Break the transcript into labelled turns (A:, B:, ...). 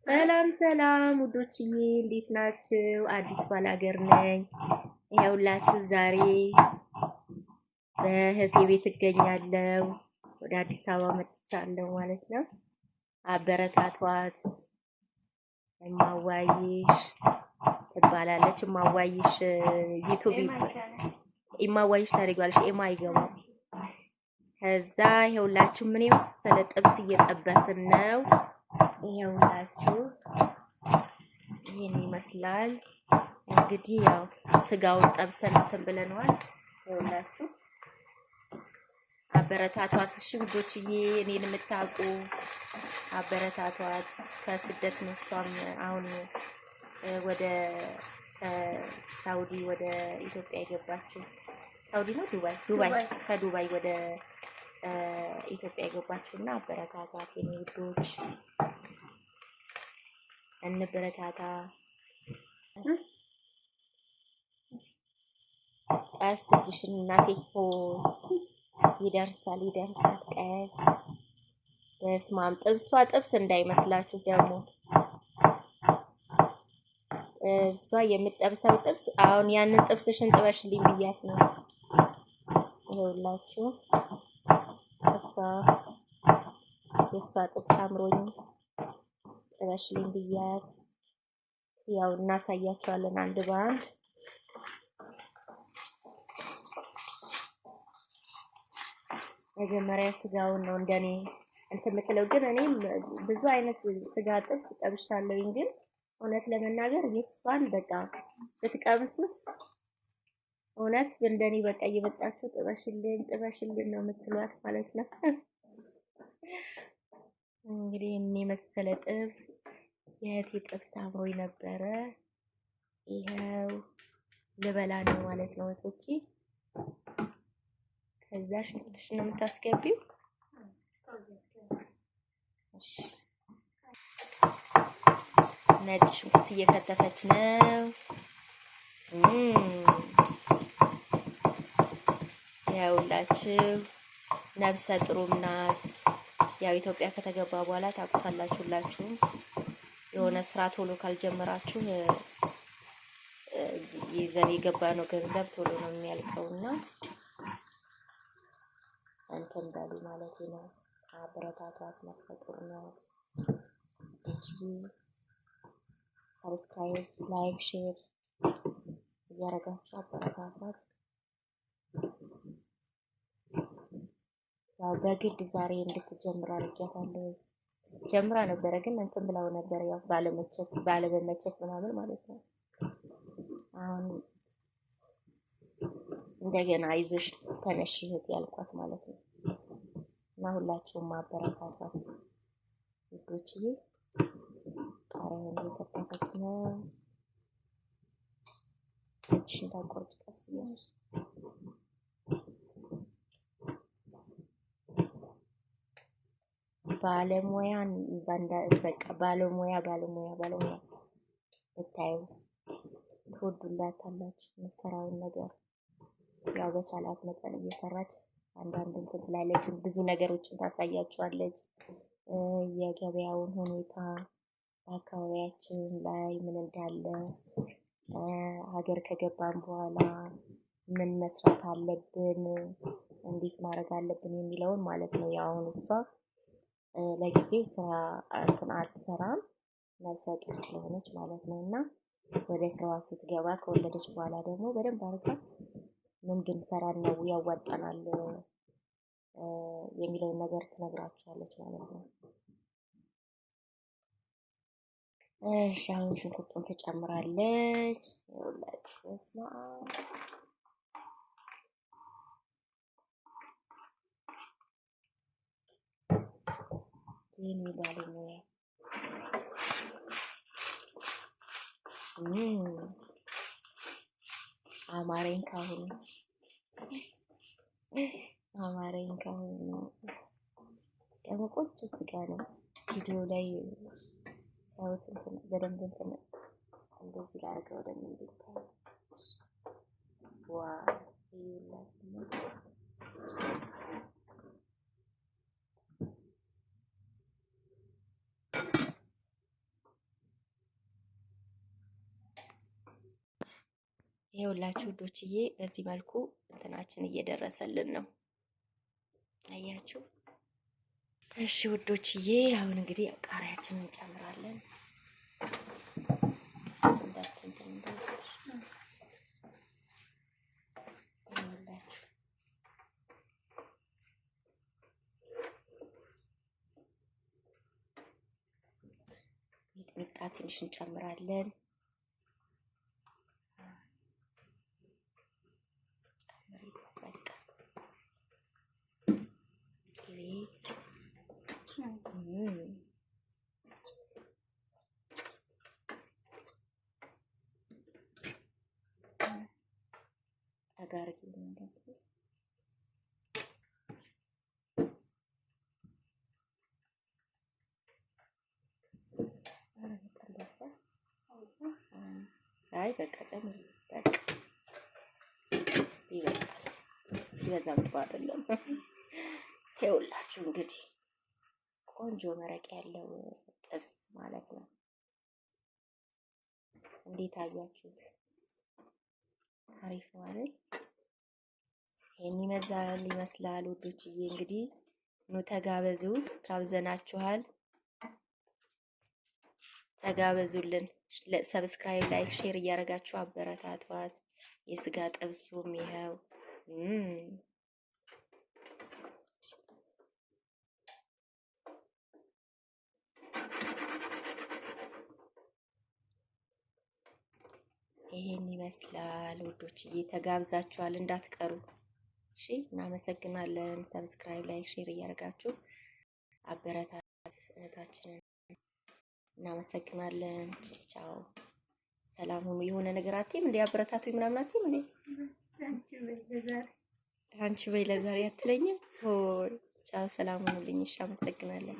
A: ሰላም ሰላም ውዶችዬ እንዴት ናችሁ? አዲስ ባላገር ነኝ። ይኸውላችሁ ዛሬ በእህቴ ቤት እገኛለሁ። ወደ አዲስ አበባ መጥቻለሁ ማለት ነው። አበረታቷት። እማዋይሽ ትባላለች። እማዋይሽ ዩቲዩብ እማዋይሽ ታደርጋለች። ኤማ አይገባም። ከዛ ይኸውላችሁ ምን የመሰለ ጥብስ እየጠበስን ነው። ይኸውላችሁ ይሄን ይመስላል። እንግዲህ ያው ስጋውን ጠብሰን እንትን ብለናል። ይኸውላችሁ አበረታቷት። እሺ ውዶችዬ እኔን የምታውቁ አበረታቷት። ከስደት ነው እሷም አሁን ወደ ሳውዲ ወደ ኢትዮጵያ የገባችው። ሳውዲ ነው ከዱባይ ወደ ኢትዮጵያ የገባችውና አበረታቷት የኔ ውዶች። እንበረታታ። ቀስ እጅሽን እናቴ እኮ ይደርሳል ቀስ። በስመ አብ ጥብሷ ጥብስ እንዳይመስላችሁ ደግሞ እሷ የምትጠብሰው ጥብስ አሁን ያንን ጥብስሽን ጥበሽልኝ ብያት ነው። ይኸውላችሁ የእሷ ጥብስ አምሮኝ ጥበሽልኝ ብያት ያው እናሳያቸዋለን አንድ በአንድ። መጀመሪያ ስጋውን ነው እንደኔ እንትን የምትለው፣ ግን እኔም ብዙ አይነት ስጋ ጥብስ ጠብሻለሁኝ። ግን እውነት ለመናገር የእሷን በቃ ብትቀምሱት እውነት እንደኔ በቃ እየመጣችሁ ጥበሽልን ነው የምትሏት ማለት ነው። እንግዲህ እኔ መሰለ ጥብስ የእህቴ ጥብስ አምሮኝ ነበረ። ይሄው ልበላ ነው ማለት ነው እህቶቼ። ከዛ ሽንኩርትሽን ነው የምታስገቢው። እሺ ነጭ ሽንኩርት እየከተፈች ነው። ያውላችሁ ነብሰ ጥሩም ናት። ያው ኢትዮጵያ ከተገባ በኋላ ታውቁታላችሁ ሁላችሁም። የሆነ ስራ ቶሎ ካልጀመራችሁ ይዘን የገባነው ገንዘብ ቶሎ ነው የሚያልቀውና እንትን በሉ ማለት ነው። አበረታቷት። ነብሰ ጡር ናት። ሰብስክራይብ፣ ላይክ፣ ሼር እያደረጋችሁ አበረታቷት። ያው በግድ ዛሬ እንድትጀምር አድርጊያታለሁ። ጀምራ ነበረ ግን እንትን ብላው ነበር ያው ባለመመቸት ምናምን ማለት ነው። አሁን እንደገና አይዞሽ ተነሽ እህት ያልኳት ማለት ነው። እና ሁላችሁም አበረታቷት ውዶችዬ። ቃሪያውን እየከተፈች ነው። እጅሽን ታቆርጭ ቀስ እያልሽ ባለሙያን በቃ ባለሙያ ብታዩ ትወዱላታላችሁ የምትሰራውን ነገር። ያው በቻላት መጠን እየሰራች አንዳንድ እንትን ትላለች፣ ብዙ ነገሮችን ታሳያችኋለች። የገበያውን ሁኔታ በአካባቢያችን ላይ ምን እንዳለ፣ ሀገር ከገባን በኋላ ምን መስራት አለብን፣ እንዴት ማድረግ አለብን የሚለውን ማለት ነው። ያው አሁን እሷ ለጊዜው ስራ እንትን አትሰራም ነፍሰ ጡር ስለሆነች ማለት ነው። እና ወደ ስራዋ ስትገባ ከወለደች በኋላ ደግሞ በደንብ አድርጋ ምን ብንሰራ ነው ያዋጣናል የሚለውን ነገር ትነግራችኋለች ማለት ነው። እሺ አሁን ሽንኩርቱን ትጨምራለች። ይኸውላችሁ በስመ አብ የኔ ባለሙያ አማረኝ ካሁን ደግሞ ቆንጆ ስጋ ነው። ቪዲዮ ላይ ሳውት እንትን በደንብ እንትን እንደዚህ ላድርገው ደግሞ እንዲታይ ዋው ይላል። ይኸውላችሁ ውዶችዬ በዚህ መልኩ እንትናችን እየደረሰልን ነው። አያችሁ? እሺ ውዶችዬ አሁን እንግዲህ ቃሪያችንን እንጨምራለን። ሚጥሚጣ ትንሽ እንጨምራለን። አጋርጊ እንደዚህ አይ በቃ ጨምሪ። በቃ ይበቃል። ሲበዛ ጥሩ አይደለም። ይኸውላችሁ እንግዲህ ቆንጆ መረቅ ያለው ጥብስ ማለት ነው። እንዴት አያችሁት? አሪፍ ነው አይደል? ይሄን ይመስላል ውዶችዬ። እንግዲህ ኑ ተጋበዙ፣ ጋብዘናችኋል። ተጋበዙልን። ሰብስክራይብ፣ ላይክ፣ ሼር እያደረጋችሁ አበረታቷት። የስጋ ጥብሱም ይኸው ይሄን ይመስላል ውዶችዬ። ተጋብዛችኋል እንዳትቀሩ። እሺ፣ እናመሰግናለን። ሰብስክራይብ፣ ላይክ፣ ሼር እያደረጋችሁ አበረታቷት እህታችንን። እናመሰግናለን። ቻው፣ ሰላም ሁኑ። የሆነ ነገር አትይም እንዴ? አበረታቱ ምናምን አትይም እንዴ? አንቺ በይ ለዛሬ አትለኝም? ቻው፣ ሰላም ሁኑልኝ። እሺ፣ አመሰግናለን።